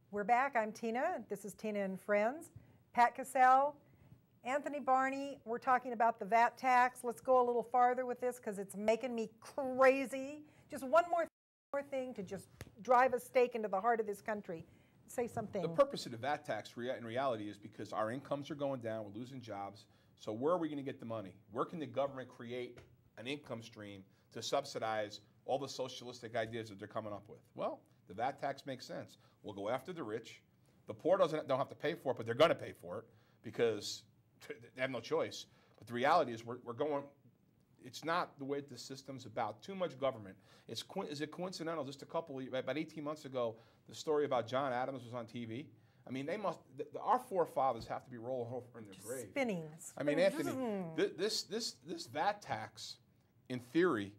We're back. I'm Tina. This is Tina and Friends. Pat Casale, Anthony Barney. We're talking about the VAT tax. Let's go a little farther with this because it's making me crazy. Just one more thing to just drive a stake into the heart of this country. Say something. The purpose of the VAT tax in reality is because our incomes are going down, we're losing jobs. So where are we going to get the money? Where can the government create an income stream to subsidize all the socialistic ideas that they're coming up with? Well, the VAT tax makes sense. We'll go after the rich. The poor don't have to pay for it, but they're going to pay for it because they have no choice. But the reality is we're going, it's not the way the system's about. Too much government. Is it coincidental? Just about 18 months ago, the story about John Adams was on TV. I mean, our forefathers have to be rolling over in their grave. Spinning. I mean, Anthony, this VAT tax, in theory,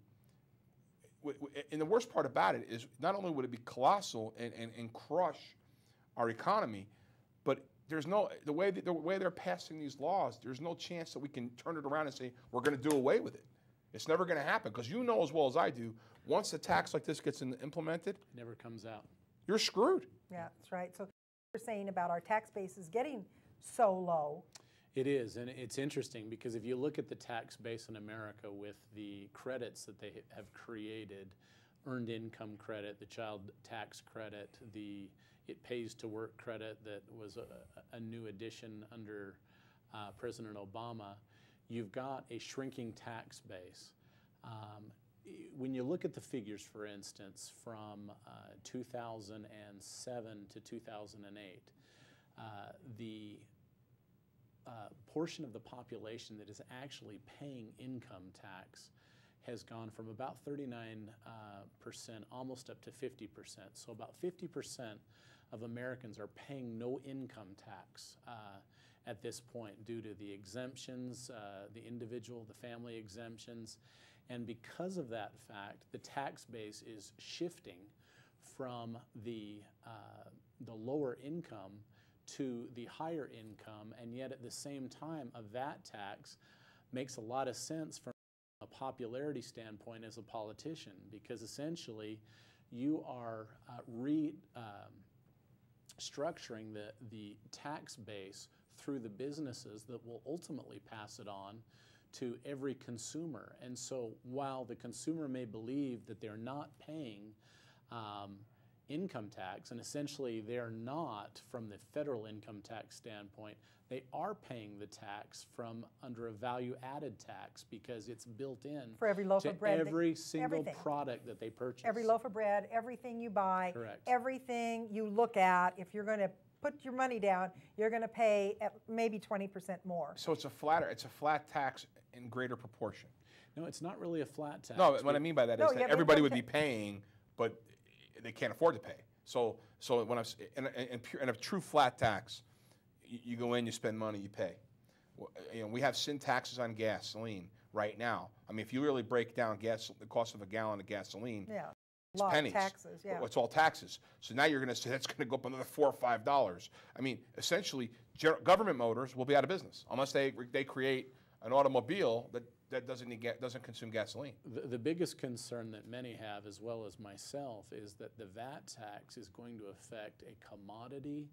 and the worst part about it is not only would it be colossal and crush our economy, but there's no, the way they're passing these laws, there's no chance that we can turn it around and say we're going to do away with it. It's never going to happen because you know as well as I do, once a tax like this gets implemented, it never comes out. You're screwed. Yeah, that's right. So you're saying about our tax base is getting so low. It is, and it's interesting because if you look at the tax base in America with the credits that they have created, earned income credit, the child tax credit, the it pays to work credit that was a new addition under President Obama, you've got a shrinking tax base. When you look at the figures, for instance, from 2007 to 2008, the portion of the population that is actually paying income tax has gone from about 39% almost up to 50%. So about 50% of Americans are paying no income tax at this point due to the exemptions, the individual, the family exemptions. And because of that fact, the tax base is shifting from the lower income to the higher income, and yet at the same time, a VAT tax makes a lot of sense from a popularity standpoint as a politician, because essentially you are structuring the tax base through the businesses that will ultimately pass it on to every consumer. And so while the consumer may believe that they're not paying income tax, and essentially they're not from the federal income tax standpoint, they are paying the tax from under a value-added tax because it's built in for every loaf of bread, every single product that they purchase. Every loaf of bread, everything you buy, correct, everything you look at, if you're going to put your money down, you're going to pay at maybe 20% more. So it's a flat tax in greater proportion. No, it's not really a flat tax. No, what I mean by that is that everybody would be paying, but they can't afford to pay. So when in a true flat tax, you go in, you spend money, you pay. You know, we have sin taxes on gasoline right now. I mean, if you really break down the cost of a gallon of gasoline, it's pennies. Taxes, yeah. It's all taxes. So now you're going to say that's going to go up another $4 or $5. I mean, essentially, government motors will be out of business unless they create an automobile that doesn't consume gasoline. The biggest concern that many have, as well as myself, is that the VAT tax is going to affect a commodity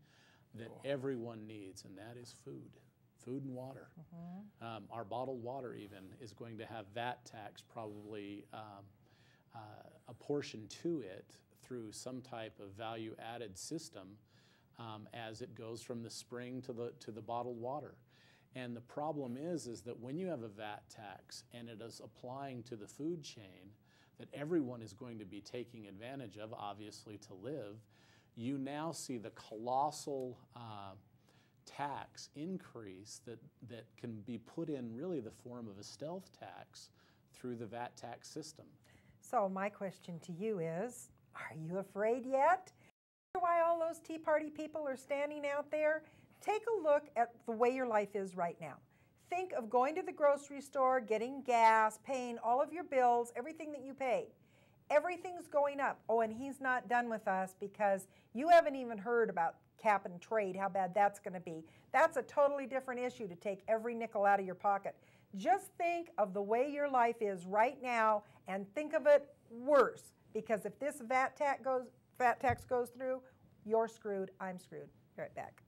that everyone needs, and that is food and water. Mm-hmm. Our bottled water even is going to have VAT tax, probably a portion to it through some type of value-added system as it goes from the spring to the bottled water. And the problem is that when you have a VAT tax and it is applying to the food chain that everyone is going to be taking advantage of, obviously, to live, you now see the colossal tax increase that can be put in really the form of a stealth tax through the VAT tax system. So my question to you is, are you afraid yet? Why all those Tea Party people are standing out there? Take a look at the way your life is right now. Think of going to the grocery store, getting gas, paying all of your bills, everything that you pay. Everything's going up. Oh, and he's not done with us because you haven't even heard about cap and trade, how bad that's going to be. That's a totally different issue to take every nickel out of your pocket. Just think of the way your life is right now and think of it worse, because if this VAT tax goes through, You're screwed. I'm screwed. Be right back.